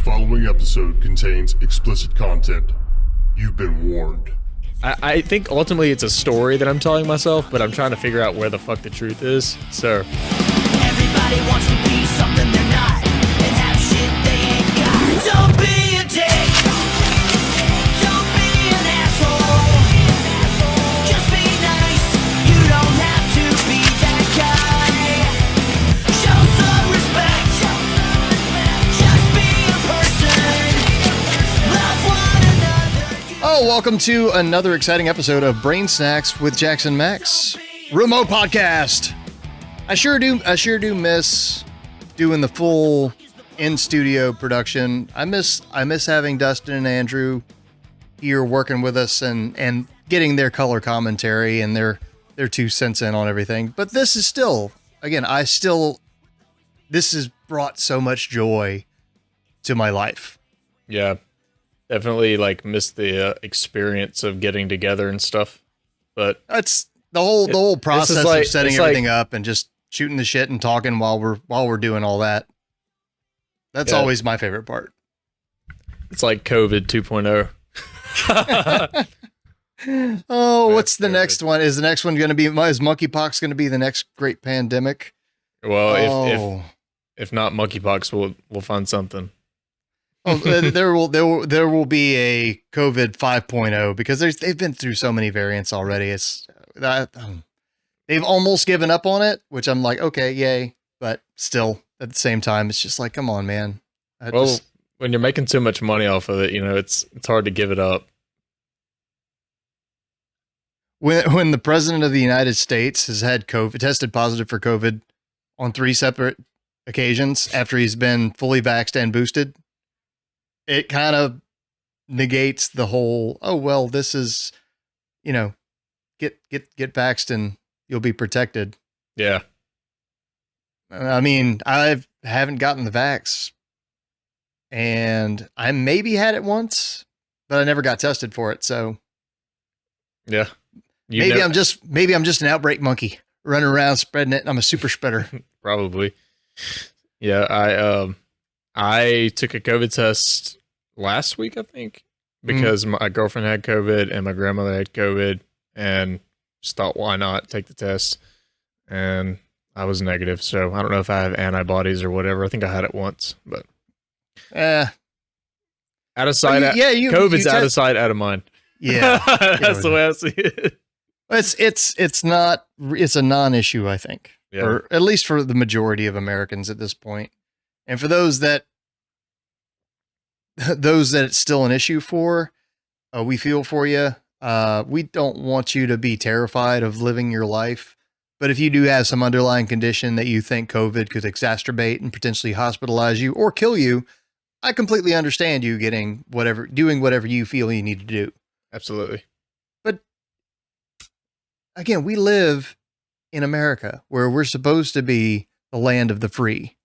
following episode contains explicit content. You've been warned. I think ultimately it's a story that I'm telling myself, but I'm trying to figure out where the fuck the truth is. So everybody wants to be something they're not and have shit they ain't got. Don't be a dick. Don't be an asshole. Just be nice. You don't have to be that guy. Show some respect. Just be a person. Love one another. Oh, welcome to another exciting episode of Brain Snacks with Jaxon and Max. Remote podcast. I sure do miss doing the full in-studio production. I miss having Dustin and Andrew here working with us and getting their color commentary and their 2 cents in on everything. But this is still, again, this has brought so much joy to my life. yeah, definitely like missed the experience of getting together and stuff. But That's the whole process like- of setting it's everything like- up and just shooting the shit and talking while we're doing all that. That's Yeah. always my favorite part. it's like COVID 2.0. Oh, what's the COVID. next one? Is the next one going to be, is monkeypox going to be the next great pandemic? Well, Oh, if not monkeypox, we'll find something. Oh, there will be a COVID 5.0 because they've been through so many variants already. It's they've almost given up on it, which I'm like, okay, yay, but still at the same time, it's just like, come on, man. Well, when you're making so much money off of it, it's hard to give it up. When the president of the United States has had COVID, tested positive for COVID on 3 separate occasions after he's been fully vaxxed and boosted, it kind of negates the whole, oh, well, this is, get vaxxed and you'll be protected. Yeah. I mean, I haven't gotten the vax and I maybe had it once, but I never got tested for it. So Yeah. maybe I'm just an outbreak monkey running around spreading it. I'm a super spreader. Probably. Yeah, I took a COVID test last week, I think, because my girlfriend had COVID and my grandmother had COVID, and just thought, why not take the test? And I was negative, so I don't know if I have antibodies or whatever. I think I had it once, but out of sight. COVID's out of sight, out of mind. Yeah, That's the way I see it. it's a non-issue, I think, Yeah. or at least for the majority of Americans at this point. And for those that it's still an issue for, we feel for you. We don't want you to be terrified of living your life, but if you do have some underlying condition that you think COVID could exacerbate and potentially hospitalize you or kill you, I completely understand you doing whatever you feel you need to do. Absolutely. Again, we live in America where we're supposed to be the land of the free,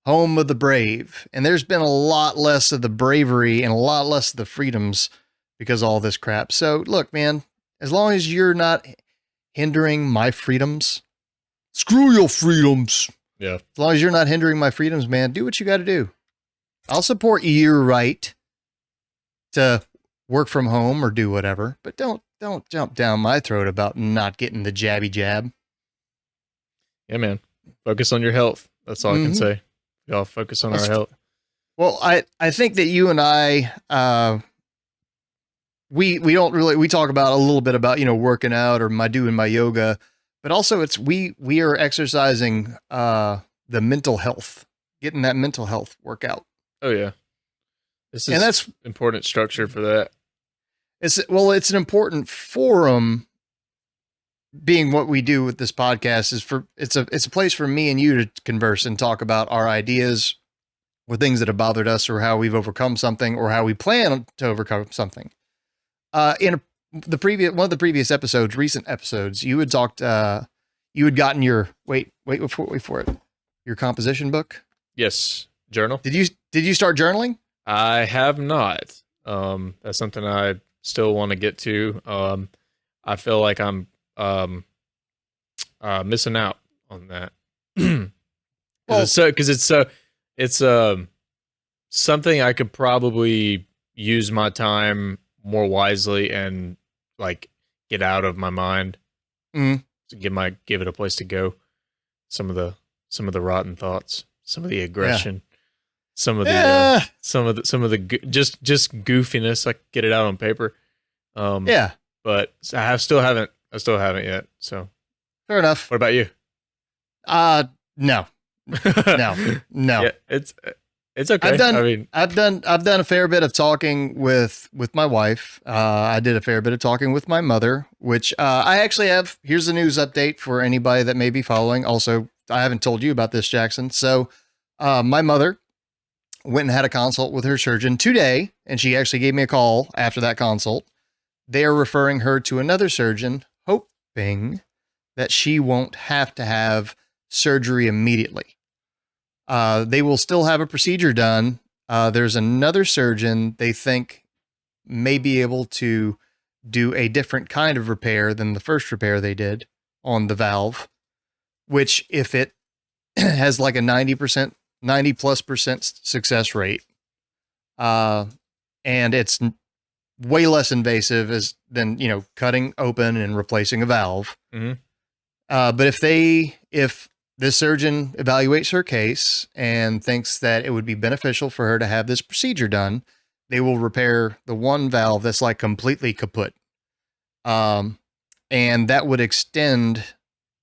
home of the brave. And there's been a lot less of the bravery and a lot less of the freedoms because of all this crap. So look, man, as long as you're not hindering my freedoms, screw your freedoms. Yeah. As long as you're not hindering my freedoms, man, do what you got to do. I'll support your right to work from home or do whatever, but don't jump down my throat about not getting the jabby jab. Yeah, man. Focus on your health. That's all I can say. Y'all focus on our health. Well, I think that you and I, we talk about a little bit about, working out or doing my yoga, but also we are exercising, the mental health, getting that mental health workout. Oh, yeah. This is And that's important structure for that. It's an important forum. Being what we do with this podcast it's a place for me and you to converse and talk about our ideas or things that have bothered us or how we've overcome something or how we plan to overcome something. In one of the previous episodes, recent episodes, you had talked. You had gotten your wait for it. Your composition book. Yes. Journal. Did you start journaling? I have not. That's something I still want to get to. I feel like I'm missing out on that. Because it's something I could probably use my time more wisely and like get out of my mind. Mhm. To give it a place to go. Some of the rotten thoughts, some of the aggression, some of the Yeah. just goofiness. I could get it out on paper. Yeah. But I still haven't yet. So Fair enough. what about you? No. No. Yeah, it's okay. I've done a fair bit of talking with my wife. I did a fair bit of talking with my mother, which I actually have. Here's the news update for anybody that may be following. Also, I haven't told you about this, Jackson. So, my mother went and had a consult with her surgeon today, and she actually gave me a call after that consult. They are referring her to another surgeon, hoping that she won't have to have surgery immediately. They will still have a procedure done. There's another surgeon they think may be able to do a different kind of repair than the first repair they did on the valve, which if it has like a 90+% success rate, and it's way less invasive than, cutting open and replacing a valve. Mm-hmm. But if this surgeon evaluates her case and thinks that it would be beneficial for her to have this procedure done, they will repair the one valve that's like completely kaput. And that would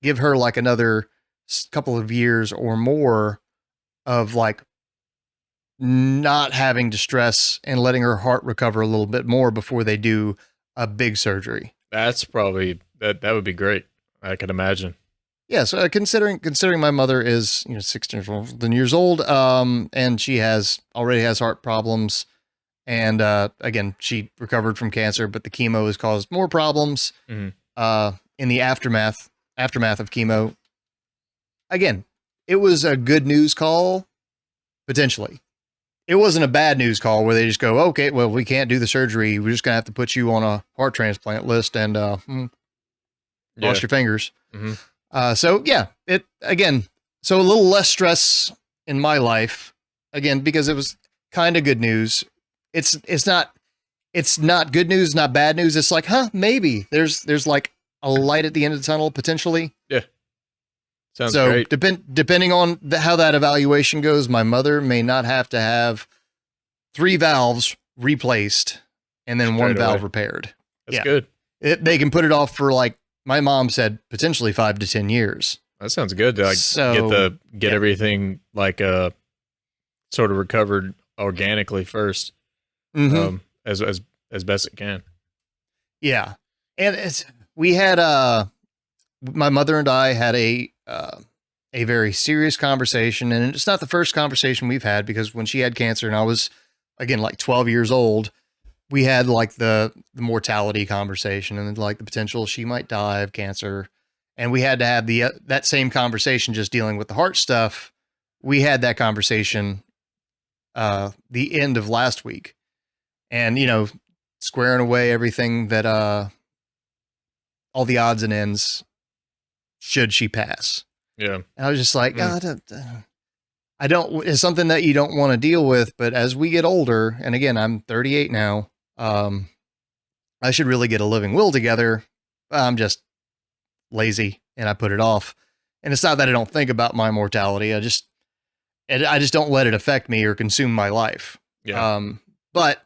give her like another couple of years or more of like not having to stress and letting her heart recover a little bit more before they do a big surgery. That's probably that would be great. I can imagine. Yeah, so considering my mother is 16 years old, and she already has heart problems, and again she recovered from cancer, but the chemo has caused more problems. Mm-hmm. In the aftermath of chemo. Again, it was a good news call, potentially. It wasn't a bad news call where they just go, okay, well, we can't do the surgery. We're just gonna have to put you on a heart transplant list and cross your fingers. Mm-hmm. So a little less stress in my life, again, because it was kind of good news. It's not good news, not bad news. It's like, maybe there's like a light at the end of the tunnel potentially. Yeah. Sounds so great. Depending on how that evaluation goes, my mother may not have to have 3 valves replaced and then one valve repaired. That's good. They can put it off for, like my mom said, potentially 5 to 10 years. That sounds good. To get everything like sort of recovered organically first, as best it can. Yeah, and we had my mother and I had a very serious conversation, and it's not the first conversation we've had, because when she had cancer and I was again like 12 years old, we had like the mortality conversation and like the potential she might die of cancer. And we had to have that same conversation just dealing with the heart stuff. We had that conversation the end of last week, and squaring away everything that all the odds and ends should she pass. Yeah. And I was just like, I don't, it's something that you don't want to deal with, but as we get older, and again, I'm 38 now, I should really get a living will together. I'm just lazy and I put it off. And it's not that I don't think about my mortality. I just don't let it affect me or consume my life. Yeah. But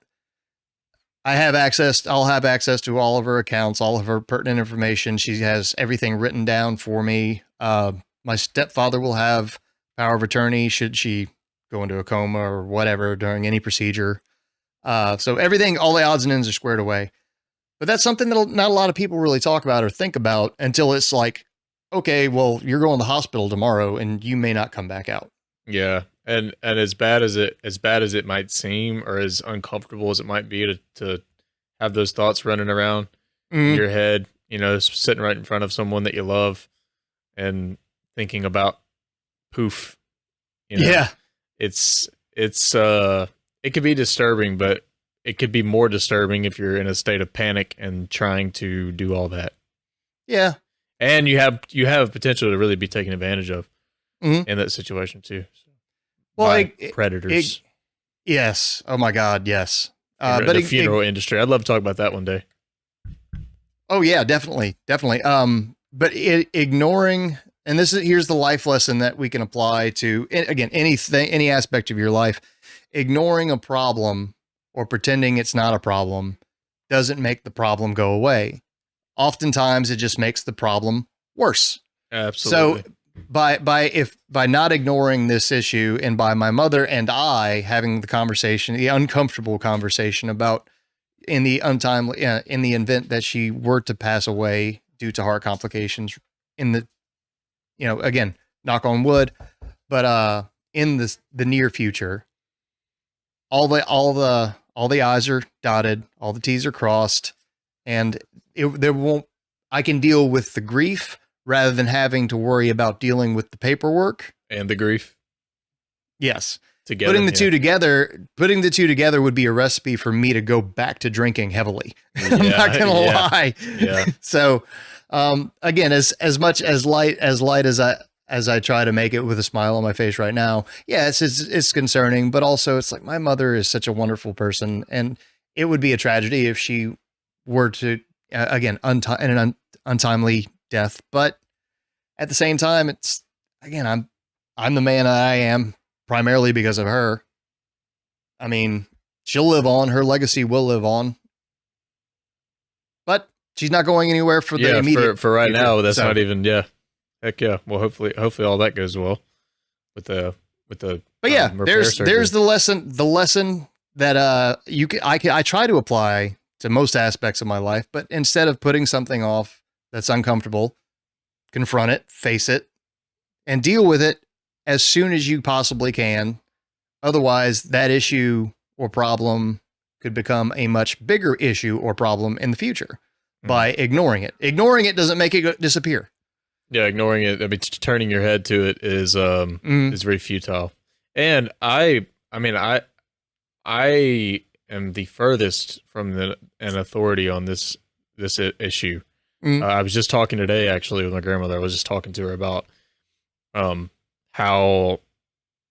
I'll have access to all of her accounts, all of her pertinent information. She has everything written down for me. My stepfather will have power of attorney should she go into a coma or whatever during any procedure. So everything, all the odds and ends are squared away. But that's something that not a lot of people really talk about or think about until it's like, okay, well, you're going to the hospital tomorrow and you may not come back out. Yeah. And as bad as it might seem, or as uncomfortable as it might be to have those thoughts running around in your head, sitting right in front of someone that you love and thinking about poof. Yeah. It could be disturbing, but it could be more disturbing if you're in a state of panic and trying to do all that. Yeah. And you have potential to really be taken advantage of in that situation too. Well, Predators. Yes. Oh my God. Yes. But But the funeral industry. I'd love to talk about that one day. oh yeah, definitely, definitely. But ignoring, and here's the life lesson that we can apply to again anything, any aspect of your life. Ignoring a problem or pretending it's not a problem doesn't make the problem go away. Oftentimes, it just makes the problem worse. Absolutely. So by not ignoring this issue, and by my mother and I having the conversation, the uncomfortable conversation about in the event that she were to pass away due to heart complications in the, again, knock on wood, but in the near future, all the I's are dotted, all the T's are crossed, and I can deal with the grief rather than having to worry about dealing with the paperwork and the grief. Yes. Together, putting the two together would be a recipe for me to go back to drinking heavily. I'm not going to lie. Yeah. So, again, as much as light as I try to make it with a smile on my face right now, it's concerning, but also it's like my mother is such a wonderful person, and it would be a tragedy if she were to, again, in an untimely death. But at the same time, it's, again, I'm the man I am primarily because of her. I mean, she'll live on, her legacy will live on, but she's not going anywhere for the immediate for right future. now. That's not even, heck yeah. Well, hopefully all that goes well with the, but yeah, there's the lesson that, I try to apply to most aspects of my life, but instead of putting something off that's uncomfortable, confront it, face it, and deal with it as soon as you possibly can. Otherwise, that issue or problem could become a much bigger issue or problem in the future by ignoring it. Ignoring it doesn't make it disappear. Yeah, ignoring it. I mean, turning your head to it is very futile. And I am the furthest from an authority on this issue. I was just talking today, actually, with my grandmother. I was just talking to her about how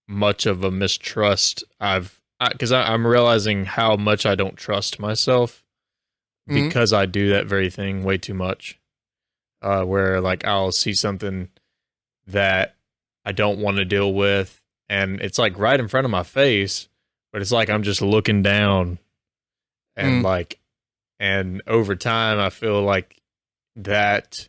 much of a mistrust because I'm realizing how much I don't trust myself because I do that very thing way too much. Where like I'll see something that I don't want to deal with, and it's like right in front of my face, but it's like I'm just looking down, and and over time I feel like that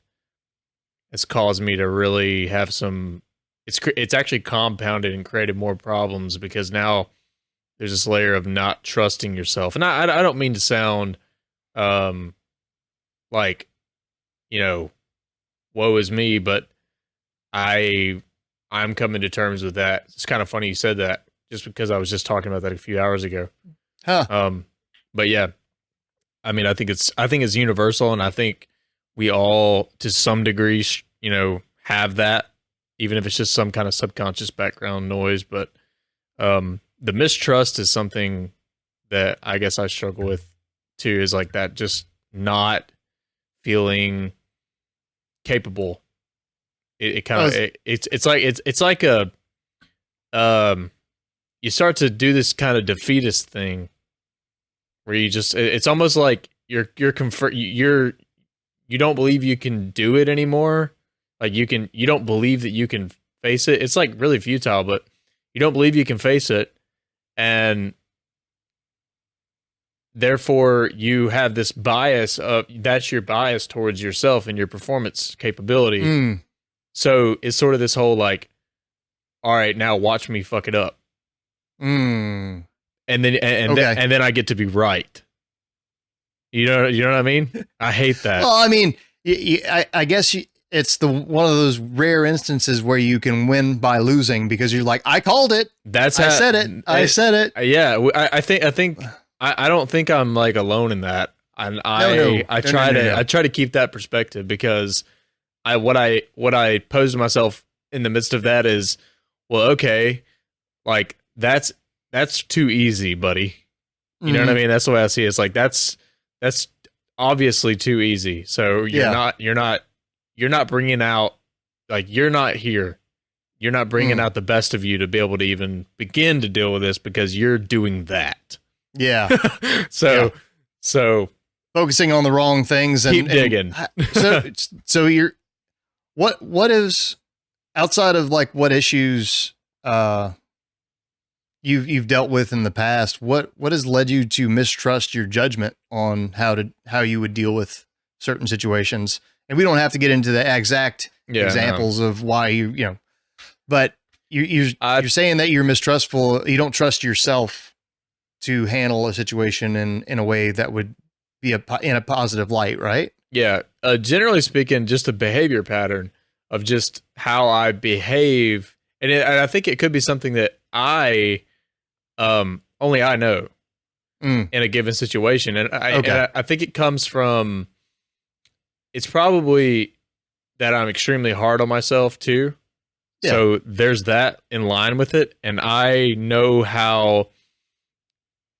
has caused me to really have some. It's actually compounded and created more problems because now there's this layer of not trusting yourself, and I don't mean to sound like, woe is me, but I'm coming to terms with that. It's kind of funny you said that, just because I was just talking about that a few hours ago. But yeah, I mean, I think it's universal, and I think we all, to some degree, have that, even if it's just some kind of subconscious background noise. But the mistrust is something that I guess I struggle with too, is like that, just not feeling capable. It's like you start to do this kind of defeatist thing where it's almost like you don't believe you can do it anymore. Like you don't believe that you can face it. It's like really futile, but you don't believe you can face it, and therefore you have this bias that's your bias towards yourself and your performance capability. So it's sort of this whole like, all right, now watch me fuck it up. And then I get to be right. You know what I mean? I hate that. Well, I mean, I guess it's one of those rare instances where you can win by losing because you're like, I called it. I said it. Yeah, I think I don't think I'm like alone in that. And I try to keep that perspective, because what I pose to myself in the midst of that is, well, okay, like that's too easy, buddy. You know what I mean? That's the way I see it. It's like that's obviously too easy. So you're not bringing out, like, you're not here. you're not bringing out the best of you to be able to even begin to deal with this because you're doing that. Yeah. So Focusing on the wrong things and keep digging. So you're what is outside of like what issues you've dealt with in the past, what has led you to mistrust your judgment on how you would deal with certain situations? And we don't have to get into the exact examples of why but you're saying that you're mistrustful. You don't trust yourself to handle a situation in a way that would be in a positive light, right? Yeah. Generally speaking, just a behavior pattern of just how I behave. And I think it could be something that only I know in a given situation. And I think it comes from, it's probably that I'm extremely hard on myself too. Yeah. So there's that in line with it. And I know how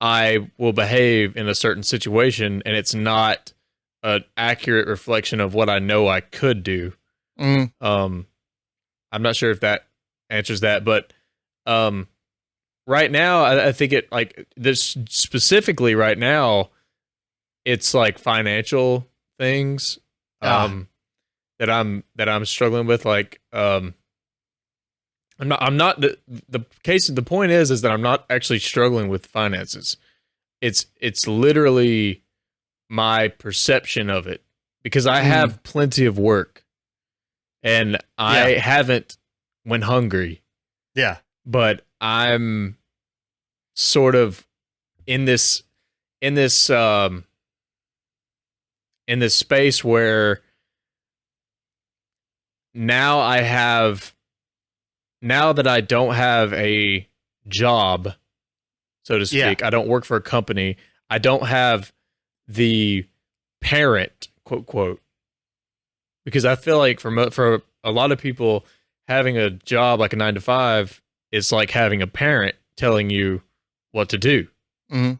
I will behave in a certain situation, and it's not an accurate reflection of what I know I could do. I'm not sure if that answers that, but right now, I think it like this specifically right now, it's like financial things that I'm struggling with. Like I'm not the point is that I'm not actually struggling with finances. It's literally my perception of it, because I have plenty of work and I haven't went hungry. Yeah. But I'm sort of in this space where now that I don't have a job, so to speak, I don't work for a company, I don't have the parent, quote, quote, because I feel like for a lot of people, having a job like a 9-to-5 is like having a parent telling you what to do. Mm-hmm.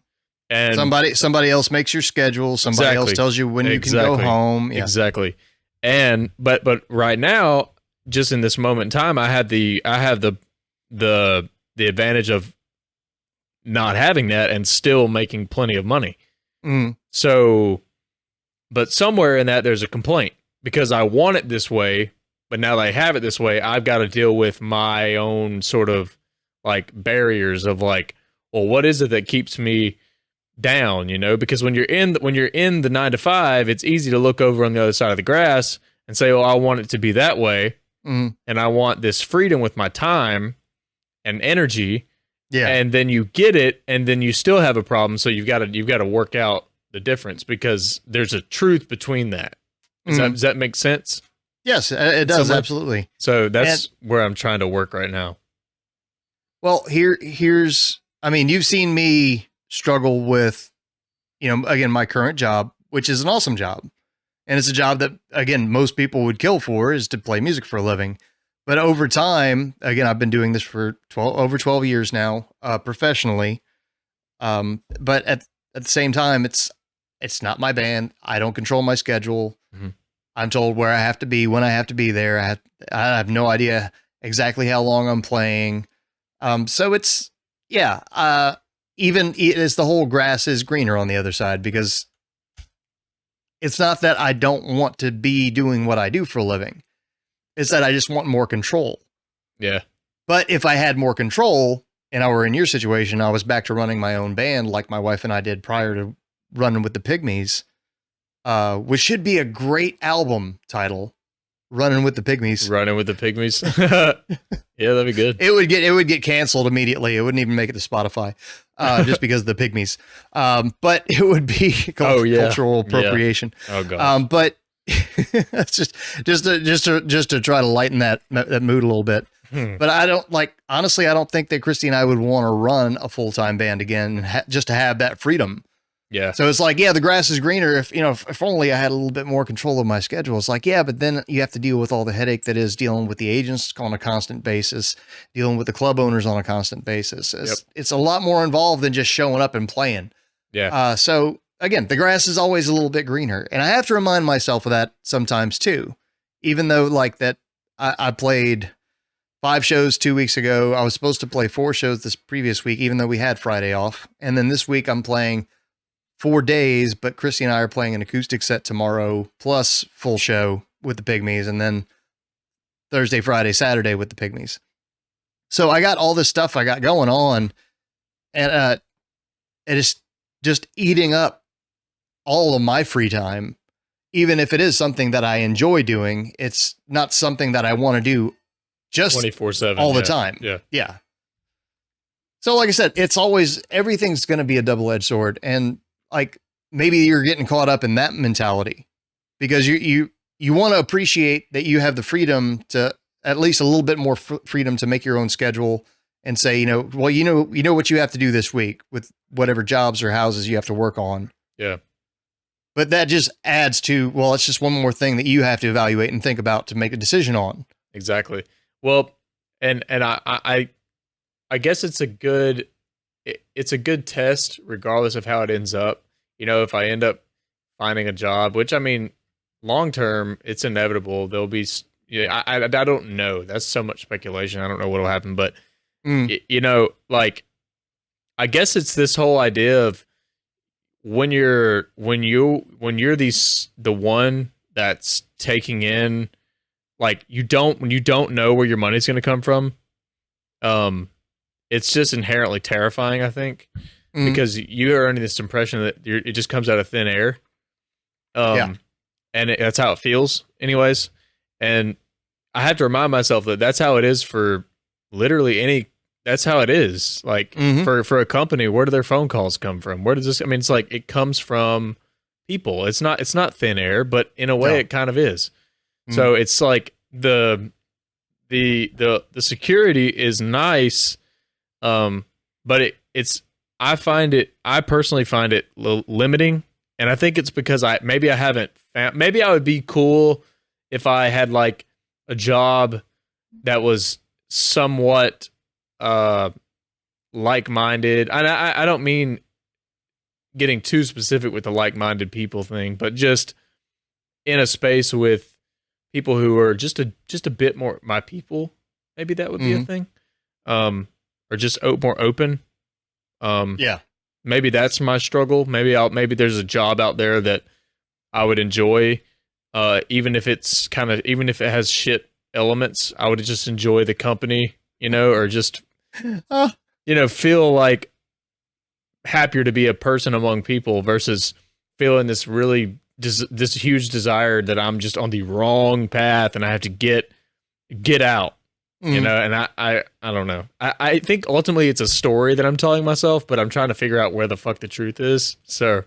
And somebody else makes your schedule. Somebody else tells you when you can go home. Yeah. Exactly. And but right now, just in this moment in time, I have the advantage of not having that and still making plenty of money. So, but somewhere in that, there's a complaint because I want it this way, but now that I have it this way, I've got to deal with my own sort of like barriers of like, well, what is it that keeps me down? Because when you're in the 9-to-5, it's easy to look over on the other side of the grass and say, well, I want it to be that way. And I want this freedom with my time and energy. Yeah. And then you get it, and then you still have a problem. So you've got to work out the difference, because there's a truth between that. Does that make sense? Yes, it does. Absolutely. So that's where I'm trying to work right now. Well, here's, I mean, you've seen me struggle with, again, my current job, which is an awesome job. And it's a job that, again, most people would kill for, is to play music for a living. But over time, again, I've been doing this for over 12 years now, professionally. But at the same time, it's not my band. I don't control my schedule. I'm told where I have to be, when I have to be there. I have no idea exactly how long I'm playing. So it's, even it's the whole grass is greener on the other side, because it's not that I don't want to be doing what I do for a living. It's that I just want more control. Yeah. But if I had more control and I were in your situation, I was back to running my own band like my wife and I did prior to running with the Pygmies, which should be a great album title. Running with the Pygmies. Running with the Pygmies. Yeah, that'd be good. It would get canceled immediately. It wouldn't even make it to Spotify, just because of the Pygmies. But it would be cultural appropriation. Yeah. Oh god. But that's just to try to lighten that mood a little bit. But I don't honestly, I don't think that Christy and I would want to run a full-time band again, just to have that freedom. Yeah. So it's like, the grass is greener. If only I had a little bit more control of my schedule. It's like, but then you have to deal with all the headache that is dealing with the agents on a constant basis, dealing with the club owners on a constant basis. It's a lot more involved than just showing up and playing. Yeah. So again, the grass is always a little bit greener. And I have to remind myself of that sometimes too, even though like that I played 5 shows 2 weeks ago. I was supposed to play 4 shows this previous week, even though we had Friday off. And then this week I'm playing 4 days, but Christy and I are playing an acoustic set tomorrow, plus full show with the Pygmies, and then Thursday, Friday, Saturday with the Pygmies. So I got all this stuff I got going on, and it is just eating up all of my free time. Even if it is something that I enjoy doing, it's not something that I want to do just 24/7 all the time. Yeah. Yeah. So like I said, it's always, everything's going to be a double-edged sword. And like, maybe you're getting caught up in that mentality because you want to appreciate that you have the freedom to, at least a little bit more freedom to make your own schedule and say, you know what you have to do this week with whatever jobs or houses you have to work on. Yeah. But that just adds to, well, it's just one more thing that you have to evaluate and think about to make a decision on. Exactly. Well, and I guess it's a good test regardless of how it ends up. You know, if I end up finding a job, which I mean, long term, it's inevitable. There'll be, I don't know. That's so much speculation. I don't know what'll happen, but you know, like, I guess it's this whole idea of when you're the one that's taking in, like, when you don't know where your money's going to come from, it's just inherently terrifying, I think, because you are under this impression that it just comes out of thin air. And that's how it feels anyways. And I have to remind myself that that's how it is for literally that's how it is. Like for a company, where do their phone calls come from? Where does this, I mean, it's like, it comes from people. It's not thin air, but in a way it kind of is. So it's like the security is nice. But I personally find it limiting. And I think it's because maybe I would be cool if I had like a job that was somewhat like-minded. And I don't mean getting too specific with the like-minded people thing, but just in a space with people who are just a bit more my people. Maybe that would be a thing. Or just more open. Maybe that's my struggle. Maybe there's a job out there that I would enjoy, even if it has shit elements. I would just enjoy the company, or just feel like happier to be a person among people versus feeling this really this huge desire that I'm just on the wrong path and I have to get out. And I don't know. I think ultimately it's a story that I'm telling myself, but I'm trying to figure out where the fuck the truth is. So,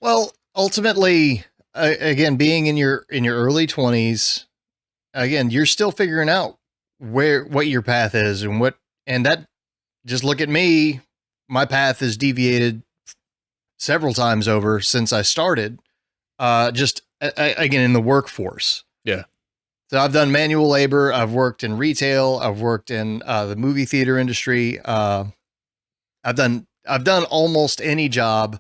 well, ultimately, again, being in your early 20s, again, you're still figuring out what your path is and that, just look at me. My path has deviated several times over since I started, again, in the workforce. Yeah. So I've done manual labor. I've worked in retail. I've worked in the movie theater industry. I've done almost any job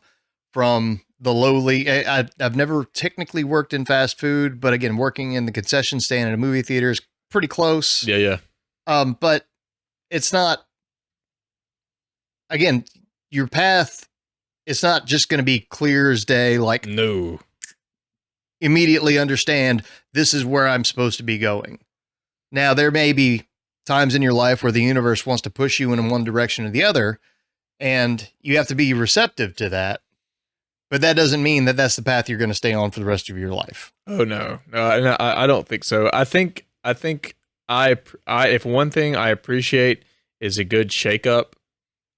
from the lowly. I've never technically worked in fast food, but again, working in the concession stand in a movie theater is pretty close. Yeah. But it's not, again, your path, it's not just going to be clear as day. Like, no. Immediately understand this is where I'm supposed to be going. Now, there may be times in your life where the universe wants to push you in one direction or the other, and you have to be receptive to that. But that doesn't mean that that's the path you're going to stay on for the rest of your life. Oh no, I don't think so. I think if one thing I appreciate is a good shakeup,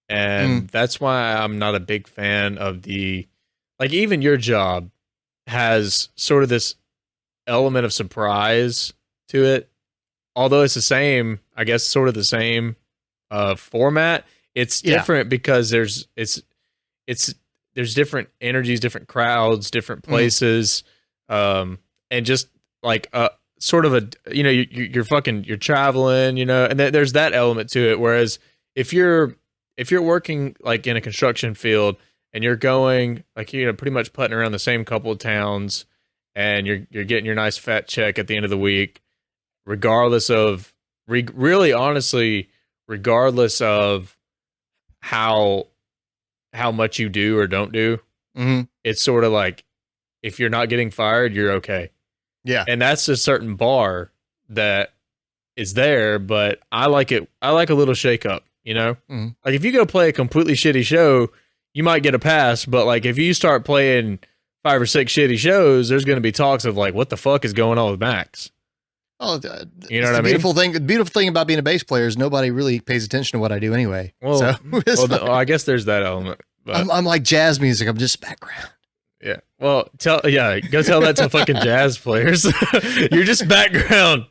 and that's why I'm not a big fan of even your job has sort of this element of surprise to it. Although it's the same, I guess, sort of the same format. It's different because there's different energies, different crowds, different places, and just like sort of you're traveling, and there's that element to it. Whereas if you're working like in a construction field, and you're going like, pretty much putting around the same couple of towns, and you're getting your nice fat check at the end of the week, regardless of really, honestly, regardless of how much you do or don't do, it's sort of like if you're not getting fired, you're okay. Yeah. And that's a certain bar that is there, but I like it. I like a little shake up, you know? Like if you go play a completely shitty show, you might get a pass, but like if you start playing 5 or 6 shitty shows, there's going to be talks of like, what the fuck is going on with Max? Oh, you know what I mean? The beautiful thing about being a bass player is nobody really pays attention to what I do anyway. Well, so I guess there's that element. But I'm like jazz music. I'm just background. yeah. Well, go tell that to fucking jazz players. You're just background.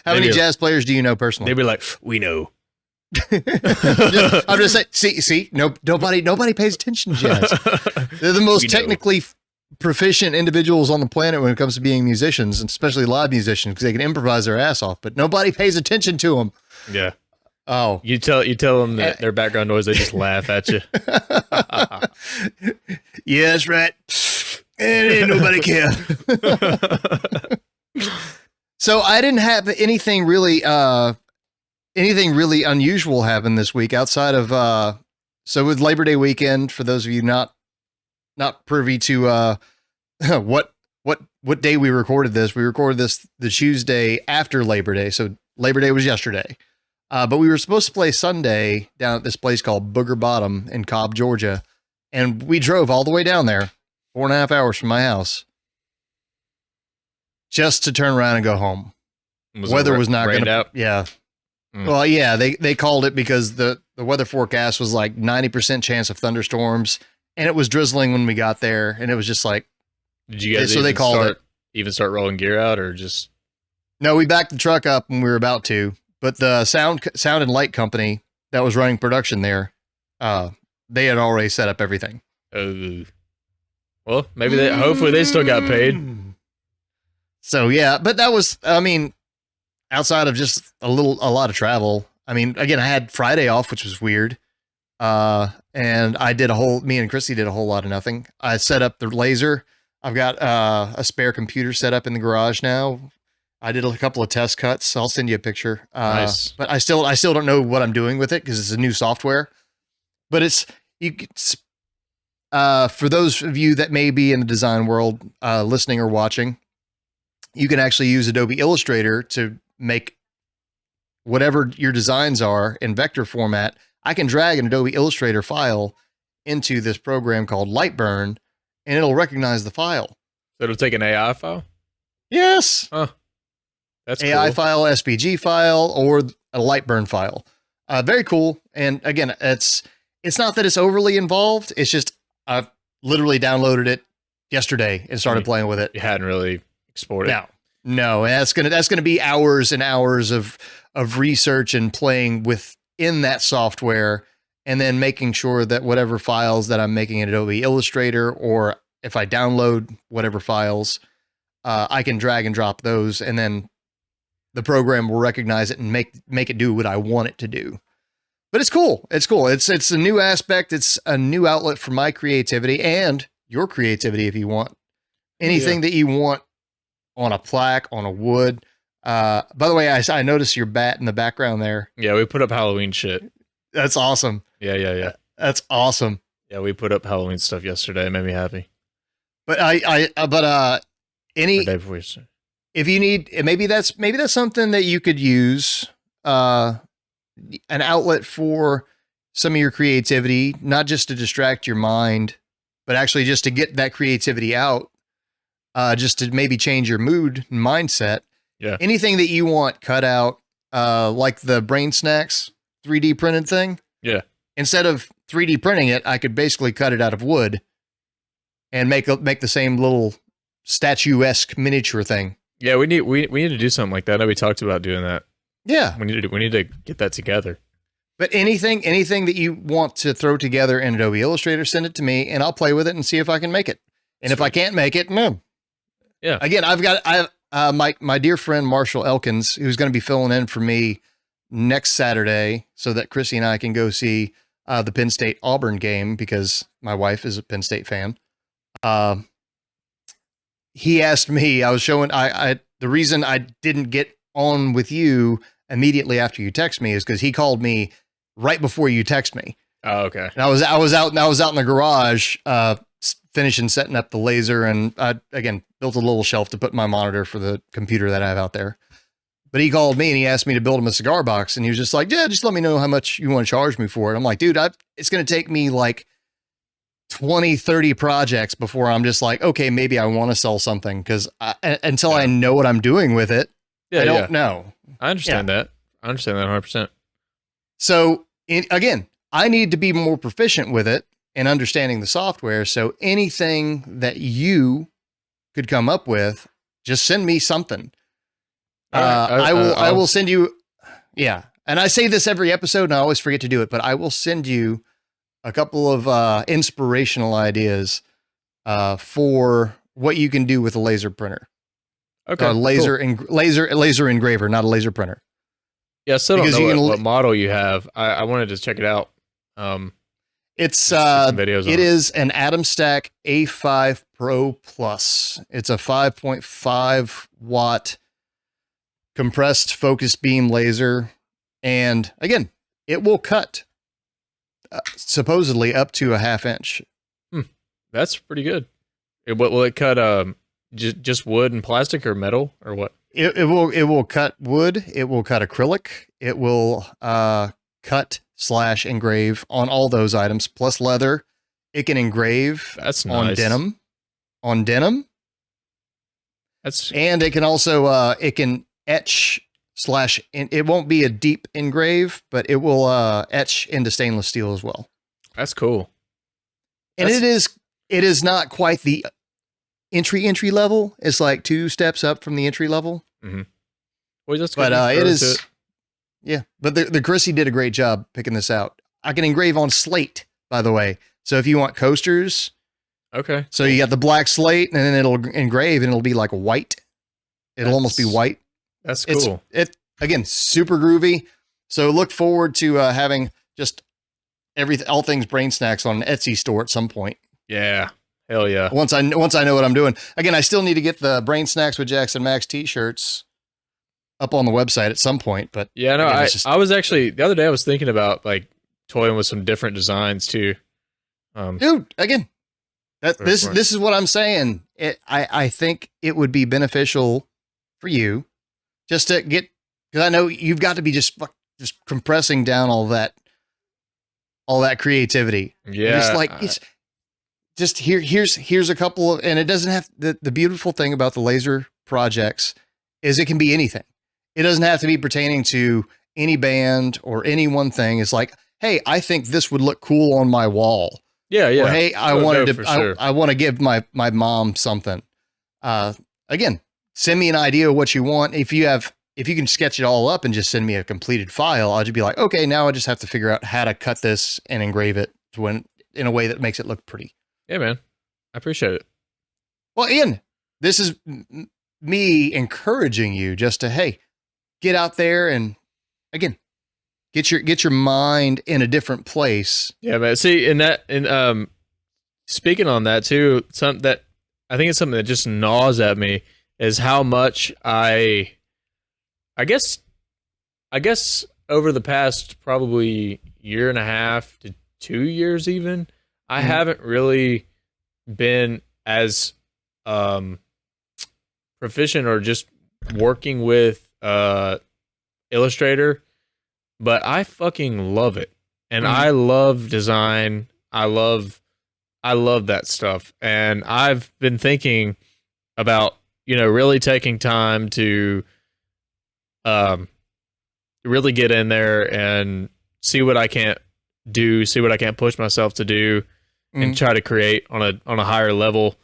How many jazz players do you know personally? They'd be like, we know. I'm just saying. See, nobody pays attention to jazz. They're the most technically proficient individuals on the planet when it comes to being musicians, and especially live musicians, because they can improvise their ass off. But nobody pays attention to them. Yeah. Oh, you tell them that their background noise, they just laugh at you. Yeah, that's right. And ain't nobody care. So I didn't have anything really unusual happen this week outside of so with Labor Day weekend. For those of you not privy to what day we recorded this the Tuesday after Labor Day. So Labor Day was yesterday. But we were supposed to play Sunday down at this place called Booger Bottom in Cobb, Georgia. And we drove all the way down there, 4.5 hours from my house, just to turn around and go home. Weather was not going to, yeah. Well, yeah, they called it because the weather forecast was like 90% chance of thunderstorms, and it was drizzling when we got there, and it was just like, did you guys start rolling gear out, or just? No, we backed the truck up when we were about to. But the sound and light company that was running production there, they had already set up everything. Well, maybe hopefully they still got paid. So yeah, but that was, I mean, outside of just a lot of travel. I mean, again, I had Friday off, which was weird. And me and Christy did a whole lot of nothing. I set up the laser. I've got a spare computer set up in the garage now. I did a couple of test cuts. I'll send you a picture. Nice. But I still don't know what I'm doing with it because it's a new software. But for those of you that may be in the design world, listening or watching, you can actually use Adobe Illustrator to make whatever your designs are in vector format. I can drag an Adobe Illustrator file into this program called Lightburn, and it'll recognize the file. So it'll take an AI file? Yes. Huh. That's AI cool. file, SVG file, or a Lightburn file. Very cool. And again, it's not that it's overly involved. It's just I've literally downloaded it yesterday and started playing with it. You hadn't really explored it. No. And that's gonna be hours and hours of research and playing within that software, and then making sure that whatever files that I'm making in Adobe Illustrator, or if I download whatever files, I can drag and drop those, and then the program will recognize it and make it do what I want it to do. But it's cool. It's cool. It's a new aspect. It's a new outlet for my creativity and your creativity. If you want anything that you want on a plaque, on a wood. By the way, I noticed your bat in the background there. Yeah, we put up Halloween shit. That's awesome. Yeah. That's awesome. Yeah, we put up Halloween stuff yesterday. It made me happy. But if you need, maybe that's something that you could use, an outlet for some of your creativity, not just to distract your mind, but actually just to get that creativity out, just to maybe change your mood and mindset. Yeah. Anything that you want cut out, like the Brain Snacks 3D printed thing. Yeah. Instead of 3D printing it, I could basically cut it out of wood and make the same little statuesque miniature thing. Yeah, we need to do something like that. I know we talked about doing that. Yeah. We need to get that together. But anything that you want to throw together in Adobe Illustrator, send it to me and I'll play with it and see if I can make it. And if I can't make it, no. Yeah. Again, my dear friend Marshall Elkins, who's going to be filling in for me next Saturday so that Chrissy and I can go see the Penn State Auburn game, because my wife is a Penn State fan. He asked me, the reason I didn't get on with you immediately after you text me is because he called me right before you text me. Oh, okay. And I was out in the garage, finishing setting up the laser, and I again built a little shelf to put my monitor for the computer that I have out there. But he called me and he asked me to build him a cigar box, and he was just like, "Yeah, just let me know how much you want to charge me for it." I'm like, "Dude, it's going to take me like 20, 30 projects before I'm just like, okay, maybe I want to sell something, because until I know what I'm doing with it, I don't know." I understand that. I understand that 100%. So again, I need to be more proficient with it and understanding the software. So anything that you could come up with, just send me something. I will send you. Yeah. And I say this every episode and I always forget to do it, but I will send you a couple of inspirational ideas for what you can do with a laser printer. Okay. Laser engraver, not a laser printer. Yeah, I still don't know what model you have. I wanted to check it out. It's some videos it is an Atom Stack A5 Pro Plus. It's a 5.5 watt compressed focused beam laser, and again, it will cut supposedly up to a 1/2 inch. That's pretty good. Will it cut just wood and plastic or metal or what? It will cut wood. It will cut acrylic. It will cut/engrave on all those items, plus leather. It can engrave on nice. denim. And it can also it can etch it won't be a deep engrave, but it will etch into stainless steel as well. That's cool. And it is not quite the entry level. It's like 2 steps up from the entry level. Mm-hmm. Well, that's good. But it is. Yeah, but the Chrissy did a great job picking this out. I can engrave on slate, by the way. So if you want coasters, okay. So you got the black slate, and then it'll engrave, and it'll be like white. It'll almost be white. That's cool. It again, super groovy. So look forward to having just all things Brain Snacks on an Etsy store at some point. Yeah, hell yeah. Once I know what I'm doing. Again, I still need to get the Brain Snacks with Jaxon and Max t-shirts up on the website at some point, but yeah, no, again, I was actually the other day I was thinking about like toying with some different designs too. Dude, again, this is what I'm saying. I think it would be beneficial for you just to get, because I know you've got to be just compressing down all that creativity. Yeah, it's like it's just here's a couple of, and it doesn't have the beautiful thing about the laser projects is it can be anything. It doesn't have to be pertaining to any band or any one thing. It's like, hey, I think this would look cool on my wall. Yeah, yeah. Or, hey, I want to give my mom something. Again, send me an idea of what you want. If you can sketch it all up and just send me a completed file, I'll just be like, okay, now I just have to figure out how to cut this and engrave it in a way that makes it look pretty. Yeah, man. I appreciate it. Well, Ian, this is me encouraging you just to, hey, get out there and again, get your mind in a different place. Yeah, man. See, speaking on that too, something that I think it's something that just gnaws at me is how much I guess over the past probably 1.5 to 2 years even, I haven't really been as proficient or just working with Illustrator, but I fucking love it. And I love design. I love that stuff. And I've been thinking about, really taking time to really get in there and see what I can't do, see what I can't push myself to do, and try to create on a higher level,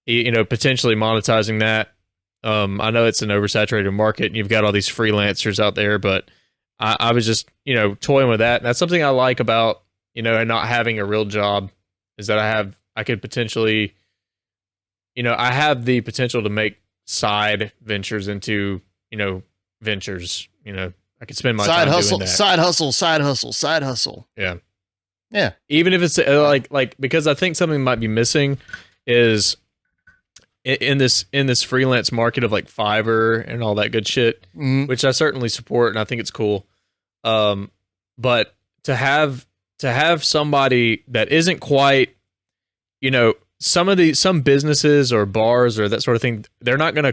potentially monetizing that. I know it's an oversaturated market and you've got all these freelancers out there, but I was just, toying with that. And that's something I like about, not having a real job is that I could potentially, I have the potential to make side ventures into, ventures, I could spend my time doing that. Side hustle. Yeah. Yeah. Even if it's like, because I think something might be missing is in this freelance market of like Fiverr and all that good shit, which I certainly support and I think it's cool. But to have somebody that isn't quite, you know, some businesses or bars or that sort of thing, they're not going to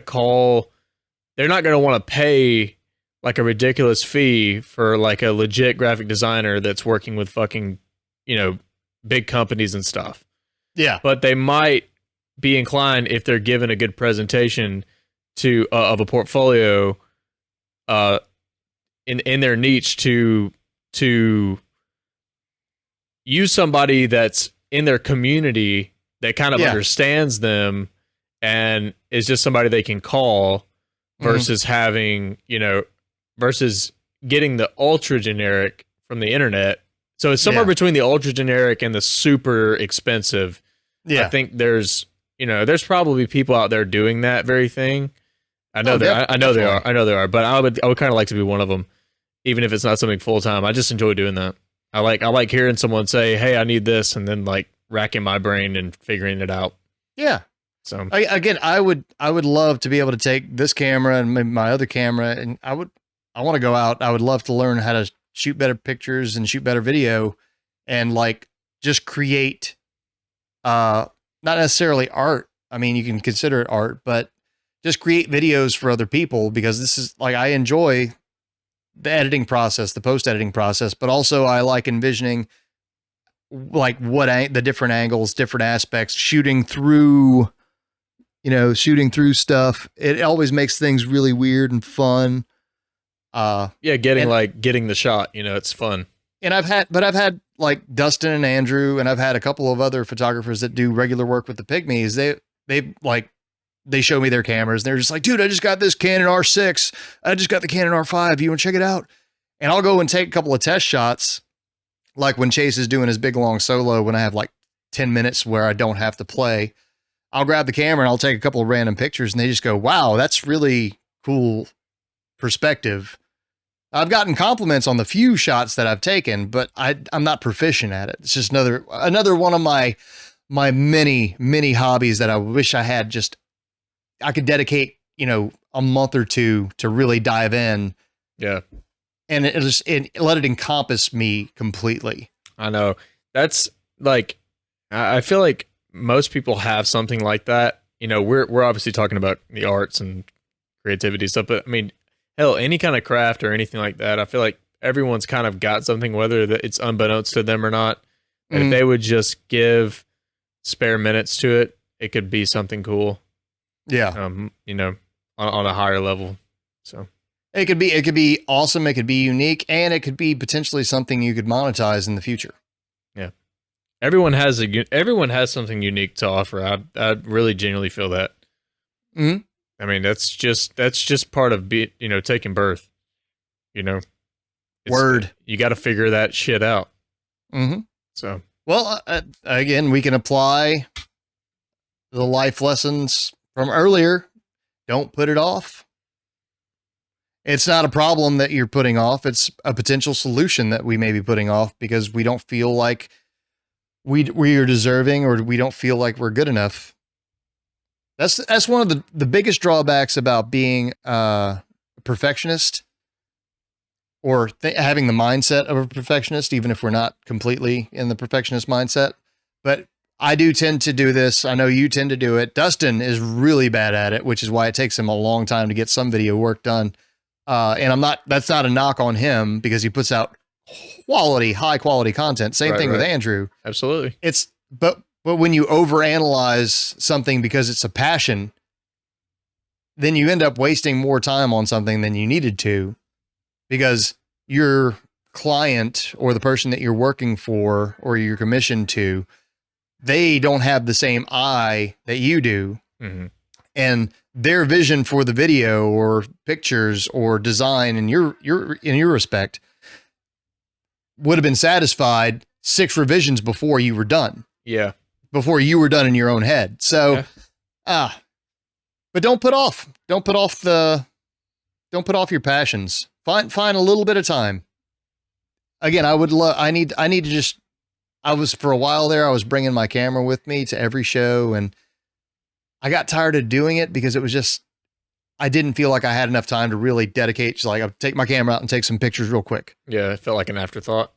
want to pay like a ridiculous fee for like a legit graphic designer that's working with fucking, you know, big companies and stuff. Yeah. But they might be inclined, if they're given a good presentation to of a portfolio in their niche, to use somebody that's in their community that kind of understands them and is just somebody they can call versus having, you know, versus getting the ultra generic from the internet. So it's somewhere between the ultra generic and the super expensive. Yeah. I think there's probably people out there doing that very thing. I know they are, but I would kind of like to be one of them, even if it's not something full time. I just enjoy doing that. I like hearing someone say, "Hey, I need this," and then like racking my brain and figuring it out. Yeah. So I would love to be able to take this camera and maybe my other camera, and I want to go out. I would love to learn how to shoot better pictures and shoot better video, and like just create, not necessarily art. I mean, you can consider it art, but just create videos for other people, because this is like, I enjoy the editing process, the post editing process, but also I like envisioning like the different angles, different aspects, shooting through stuff. It always makes things really weird and fun. Getting the shot, you know, it's fun. And I've had like Dustin and Andrew, and I've had a couple of other photographers that do regular work with the Pygmies. They show me their cameras and they're just like, dude, I just got this Canon R6. I just got the Canon R5. You want to check it out? And I'll go and take a couple of test shots. Like when Chase is doing his big long solo, when I have like 10 minutes where I don't have to play, I'll grab the camera and I'll take a couple of random pictures, and they just go, wow, that's really cool perspective. I've gotten compliments on the few shots that I've taken, but I'm not proficient at it. It's just another one of my many, many hobbies that I wish I could dedicate, you know, a month or two to really dive in. Yeah. And let it encompass me completely. I know. That's like, I feel like most people have something like that. You know, we're obviously talking about the arts and creativity stuff, but I mean, hell, any kind of craft or anything like that, I feel like everyone's kind of got something, whether it's unbeknownst to them or not. And if they would just give spare minutes to it, it could be something cool. Yeah. You know, on a higher level. So it could be awesome. It could be unique, and it could be potentially something you could monetize in the future. Yeah. Everyone has something unique to offer. I really genuinely feel that. Mm-hmm. I mean, that's just part of taking birth. You know, Word. You got to figure that shit out. Mm-hmm. So, well, again, we can apply the life lessons from earlier. Don't put it off. It's not a problem that you're putting off. It's a potential solution that we may be putting off because we don't feel like we are deserving, or we don't feel like we're good enough. That's one of the biggest drawbacks about being a perfectionist, or having the mindset of a perfectionist, even if we're not completely in the perfectionist mindset. But I do tend to do this. I know you tend to do it. Dustin is really bad at it, which is why it takes him a long time to get some video work done. And that's not a knock on him, because he puts out high quality content. Same thing with Andrew. Absolutely. But when you overanalyze something because it's a passion, then you end up wasting more time on something than you needed to, because your client or the person that you're working for or you're commissioned to, they don't have the same eye that you do. Mm-hmm. And their vision for the video or pictures or design in your respect would have been satisfied 6 revisions before you were done. Yeah. Before you were done in your own head. So, but don't put off your passions. Find a little bit of time. Again, for a while there, I was bringing my camera with me to every show, and I got tired of doing it because it was just, I didn't feel like I had enough time to really dedicate. So like, I'll take my camera out and take some pictures real quick. Yeah, it felt like an afterthought.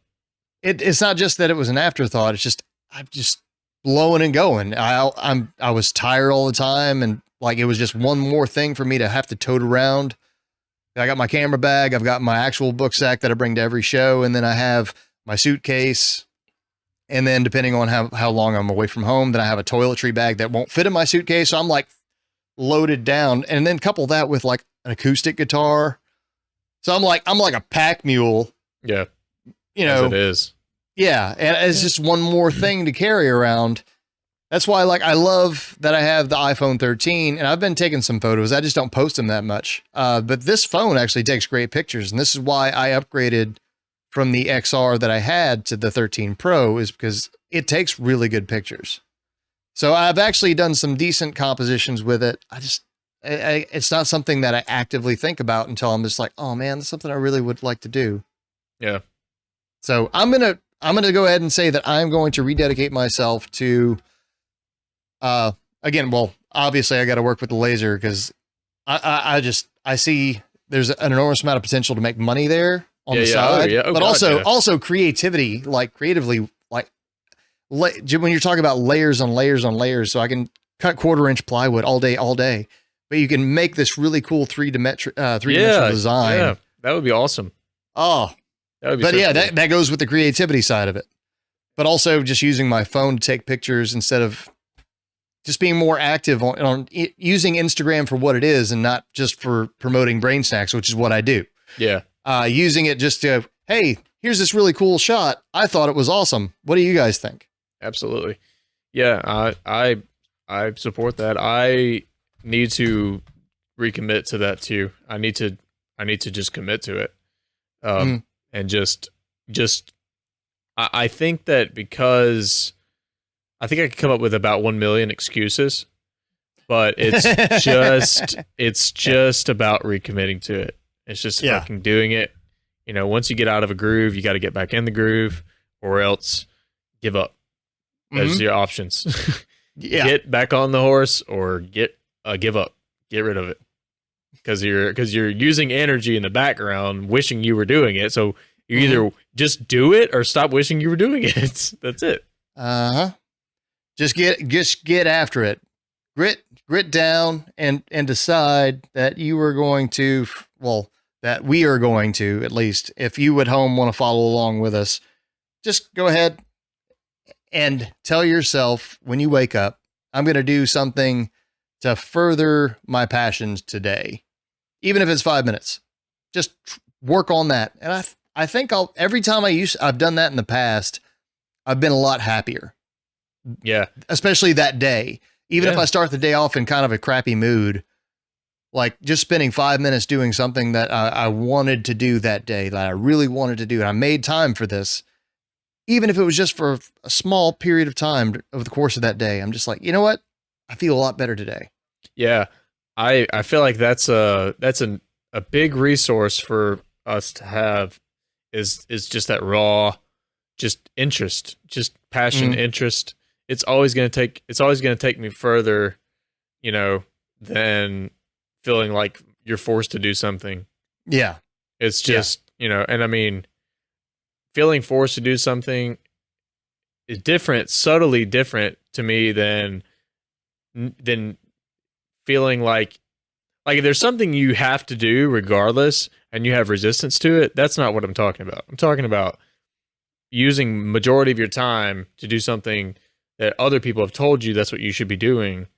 It's not just that it was an afterthought. It's just, I'm just blowing and going. I was tired all the time. And like, it was just one more thing for me to have to tote around. I got my camera bag. I've got my actual book sack that I bring to every show. And then I have my suitcase. And then depending on how long I'm away from home, then I have a toiletry bag that won't fit in my suitcase. So I'm like loaded down, and then couple that with like an acoustic guitar. So I'm like a pack mule. Yeah. You know, as it is. Yeah. And it's just one more thing to carry around. That's why, like, I love that I have the iPhone 13 and I've been taking some photos. I just don't post them that much. But this phone actually takes great pictures. And this is why I upgraded from the XR that I had to the 13 Pro, is because it takes really good pictures. So I've actually done some decent compositions with it. It's not something that I actively think about until I'm just like, oh man, that's something I really would like to do. Yeah. So I'm going to go ahead and say that I'm going to rededicate myself to, again, well, obviously I got to work with the laser because I see there's an enormous amount of potential to make money there on the side, but also creativity, like creatively, like when you're talking about layers on layers on layers, so I can cut 1/4-inch plywood all day, but you can make this really cool three-dimensional design. Yeah, that would be awesome. Oh, that would be. But so yeah, cool. that goes with the creativity side of it, but also just using my phone to take pictures instead of just being more active on using Instagram for what it is and not just for promoting Brain Snacks, which is what I do. Yeah. Using it just to, hey, here's this really cool shot. I thought it was awesome. What do you guys think? Absolutely. Yeah, I support that. I need to recommit to that too. I need to just commit to it. And just I think that because I think I could come up with about 1 million excuses, but it's just about recommitting to it. It's just fucking doing it. You know, once you get out of a groove, you got to get back in the groove or else give up. Those are your options. Get back on the horse or give up. Get rid of it. Because you're using energy in the background wishing you were doing it. So you either just do it or stop wishing you were doing it. That's it. Just get after it. Grit down and decide that you are going to, that we are going to, at least if you at home want to follow along with us, just go ahead and tell yourself when you wake up, I'm going to do something to further my passions today. Even if it's 5 minutes, just work on that. And I think every time I've done that in the past, I've been a lot happier. Yeah. Especially that day. Even if I start the day off in kind of a crappy mood, like just spending 5 minutes doing something that I wanted to do that day, that I really wanted to do. And I made time for this, even if it was just for a small period of time over the course of that day. I'm just like, you know what? I feel a lot better today. Yeah. I feel like that's a big resource for us to have is just that raw, just interest, just passion, interest. It's always going to take me further, you know, than feeling like you're forced to do something. Yeah. It's just, you know, and I mean, feeling forced to do something is different, subtly different to me than feeling like if there's something you have to do regardless and you have resistance to it. That's not what I'm talking about. I'm talking about using majority of your time to do something that other people have told you that's what you should be doing,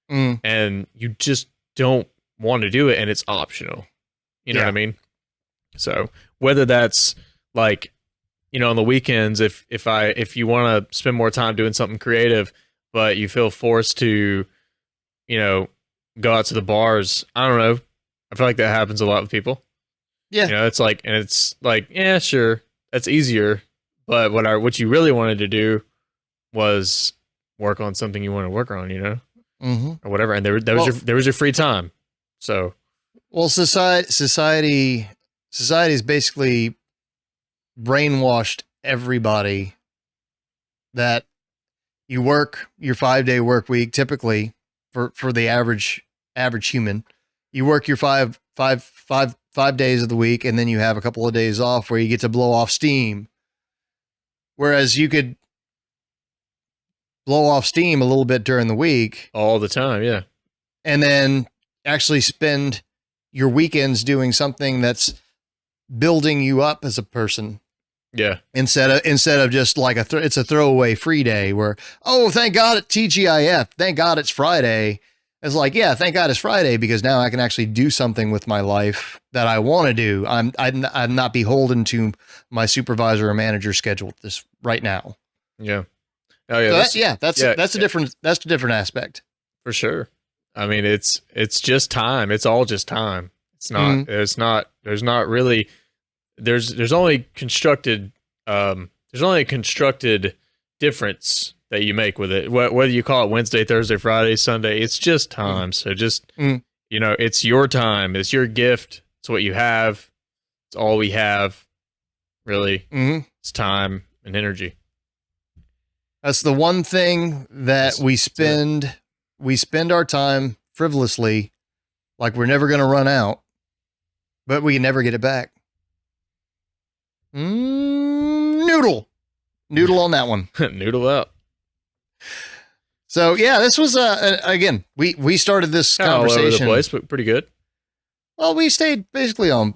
and you just don't want to do it, and it's optional. You know what I mean? So whether that's like, you know, on the weekends, if you want to spend more time doing something creative, but you feel forced to, you know, go out to the bars. I don't know. I feel like that happens a lot with people. Yeah. You know, it's like, yeah, sure, that's easier. But what you really wanted to do was work on something you want to work on, you know, or whatever. And there was your free time. So, well, society's basically brainwashed everybody that you work your 5-day work week typically, for the average human. You work your five days of the week, and then you have a couple of days off where you get to blow off steam. Whereas you could blow off steam a little bit during the week all the time. Yeah. And then actually spend your weekends doing something that's building you up as a person. Yeah. Instead of just like it's a throwaway free day where, oh, thank God it's TGIF. Thank God it's Friday. It's like, yeah, thank God it's Friday because now I can actually do something with my life that I want to do. I'm not beholden to my supervisor or manager schedule this right now. Yeah. Oh yeah. So that's a different aspect. For sure. I mean, it's just time. It's all just time. It's not, there's not really, there's only constructed, there's only a constructed difference that you make with it. Whether you call it Wednesday, Thursday, Friday, Sunday, it's just time. So just, it's your time. It's your gift. It's what you have. It's all we have. Really. It's time and energy. That's the one thing that we spend our time frivolously, like we're never going to run out, but we can never get it back. Noodle on that one. Noodle out. So yeah, this was again, we started this conversation all over the place, but pretty good. Well, we stayed basically on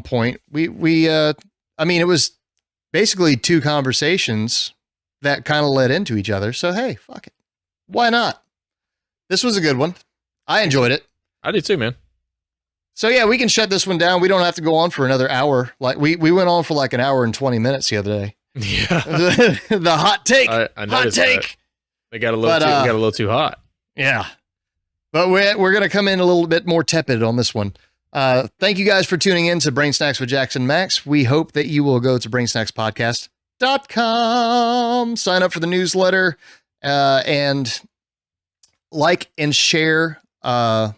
point. I mean, it was basically two conversations that kind of led into each other. So hey, fuck it. Why not? This was a good one. I enjoyed it. I did too, man. So yeah, we can shut this one down. We don't have to go on for another hour. Like we went on for like an hour and 20 minutes the other day. Yeah. The hot take. I hot take. That. They got a little too hot. Yeah. But we're going to come in a little bit more tepid on this one. Thank you guys for tuning in to Brain Snacks with Jaxon and Max. We hope that you will go to brainsnackspodcast.com, sign up for the newsletter, and like and share the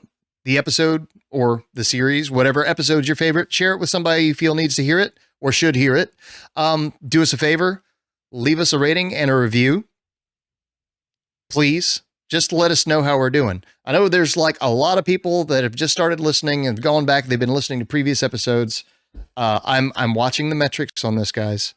episode or the series, whatever episode's your favorite. Share it with somebody you feel needs to hear it or should hear it. Do us a favor, leave us a rating and a review. Please, just let us know how we're doing. I know there's like a lot of people that have just started listening and gone back. They've been listening to previous episodes. I'm watching the metrics on this, guys.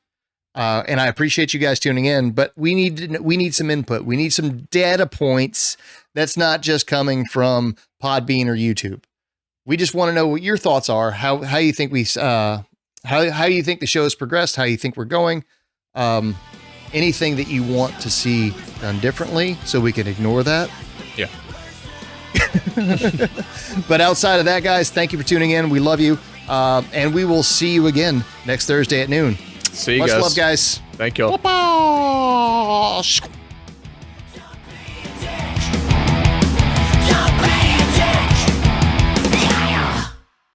And I appreciate you guys tuning in, but we need some input. We need some data points that's not just coming from Podbean or YouTube. We just want to know what your thoughts are, how you think how you think the show has progressed, how you think we're going, anything that you want to see done differently so we can ignore that. Yeah. But outside of that, guys, thank you for tuning in. We love you. And we will see you again next Thursday at noon. See you Much guys. love, guys. Thank y'all. Whoop-ah!